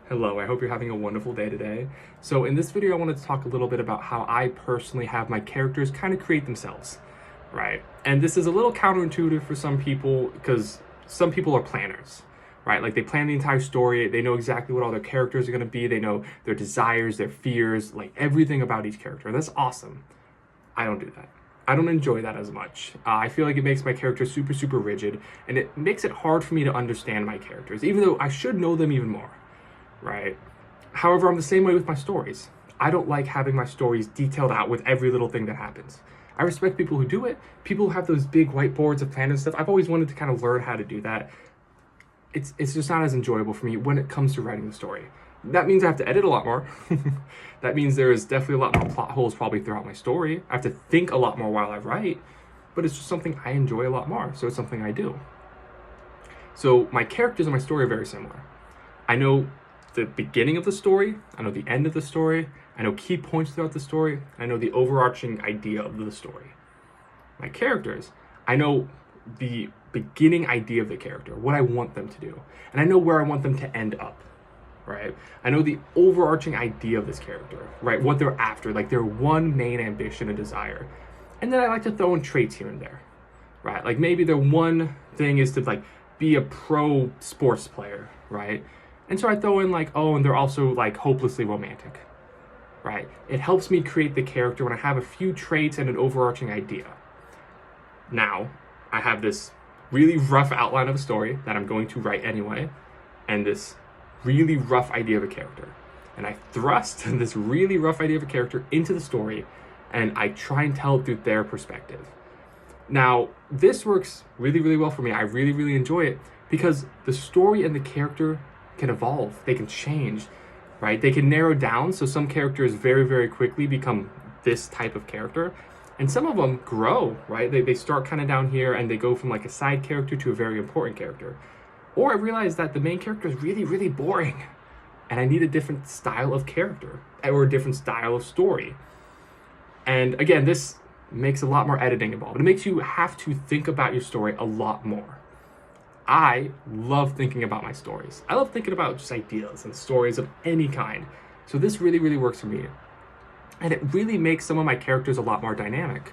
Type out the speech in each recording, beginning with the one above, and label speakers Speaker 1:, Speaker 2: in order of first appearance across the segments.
Speaker 1: Hello, I hope you're having a wonderful day today. So in this video, I wanted to talk a little bit about how I personally have my characters kind of create themselves, right? And this is a little counterintuitive for some people because some people are planners, right? Like they plan the entire story, they know exactly what all their characters are going to be, they know their desires, their fears, like everything about each character. That's awesome. I don't do that. I don't enjoy that as much. I feel like it makes my characters super, super rigid, and it makes it hard for me to understand my characters, even though I should know them even more. Right? However, I'm the same way with my stories. I don't like having my stories detailed out with every little thing that happens. I respect people who do it. People who have those big whiteboards of plans and stuff. I've always wanted to kind of learn how to do that. It's just not as enjoyable for me when it comes to writing the story. That means I have to edit a lot more. That means there is definitely a lot more plot holes probably throughout my story. I have to think a lot more while I write, but it's just something I enjoy a lot more, so it's something I do. So my characters in my story are very similar. I know the beginning of the story, I know the end of the story, I know key points throughout the story, I know the overarching idea of the story. My characters, I know the beginning idea of the character, what I want them to do, and I know where I want them to end up, right? I know the overarching idea of this character, right? What they're after, like their one main ambition and desire. And then I like to throw in traits here and there, right? Like maybe their one thing is to like be a pro sports player, right? And so I throw in like, oh, and they're also like hopelessly romantic, right? It helps me create the character when I have a few traits and an overarching idea. Now, I have this really rough outline of a story that I'm going to write anyway, and this really rough idea of a character. And I thrust this really rough idea of a character into the story, and I try and tell it through their perspective. Now, this works really, really well for me. I really, really enjoy it because the story and the character can evolve, they can change, right? They can narrow down, so some characters very, very quickly become this type of character, and some of them grow, right? They start kind of down here and they go from like a side character to a very important character. Or I realize that the main character is really, really boring, and I need a different style of character or a different style of story. And again, this makes a lot more editing involved. It makes you have to think about your story a lot more. I love thinking about my stories. I love thinking about just ideas and stories of any kind. So this really, really works for me. And it really makes some of my characters a lot more dynamic.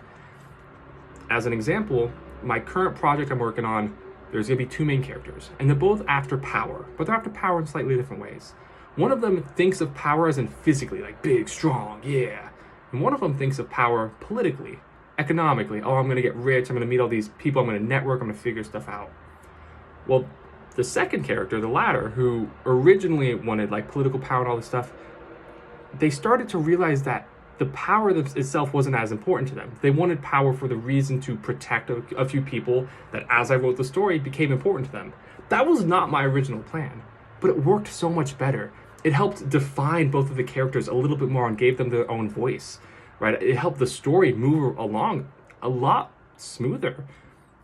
Speaker 1: As an example, my current project I'm working on, there's gonna be two main characters, and they're both after power, but they're after power in slightly different ways. One of them thinks of power as in physically, like big, strong, yeah. And one of them thinks of power politically, economically. Oh, I'm gonna get rich, I'm gonna meet all these people, I'm gonna network, I'm gonna figure stuff out. Well, the second character, the latter, who originally wanted like political power and all this stuff, they started to realize that the power itself wasn't as important to them. They wanted power for the reason to protect a few people that, as I wrote the story, became important to them. That was not my original plan, but it worked so much better. It helped define both of the characters a little bit more and gave them their own voice, right? It helped the story move along a lot smoother,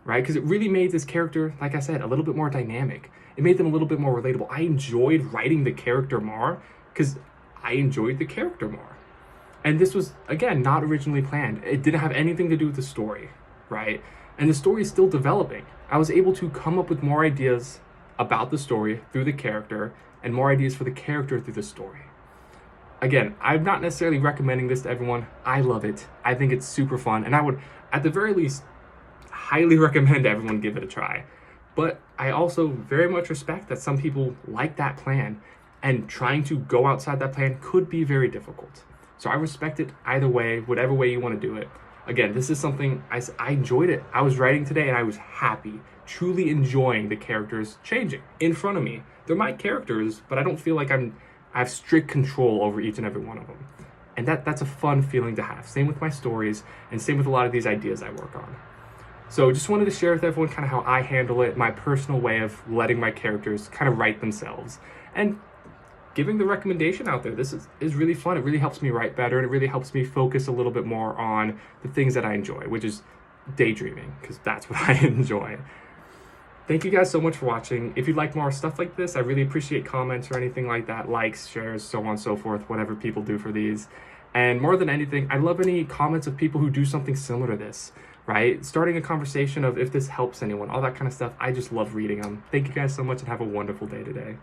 Speaker 1: right? Because it really made this character, like I said, a little bit more dynamic. It made them a little bit more relatable. I enjoyed writing the character more because I enjoyed the character more. And this was, again, not originally planned. It didn't have anything to do with the story, right? And the story is still developing. I was able to come up with more ideas about the story through the character and more ideas for the character through the story. Again, I'm not necessarily recommending this to everyone. I love it. I think it's super fun. And I would, at the very least, highly recommend everyone give it a try. But I also very much respect that some people like that plan, and trying to go outside that plan could be very difficult. So I respect it either way, whatever way you want to do it. Again, this is something I enjoyed it. I was writing today and I was happy, truly enjoying the characters changing in front of me. They're my characters, but I don't feel like I have strict control over each and every one of them. And that's a fun feeling to have. Same with my stories, and same with a lot of these ideas I work on. So just wanted to share with everyone kind of how I handle it, my personal way of letting my characters kind of write themselves. And giving the recommendation out there. This is really fun. It really helps me write better, and it really helps me focus a little bit more on the things that I enjoy, which is daydreaming, because that's what I enjoy. Thank you guys so much for watching. If you'd like more stuff like this, I really appreciate comments or anything like that, likes, shares, so on and so forth, whatever people do for these. And more than anything, I love any comments of people who do something similar to this, right? Starting a conversation of if this helps anyone, all that kind of stuff. I just love reading them. Thank you guys so much and have a wonderful day today.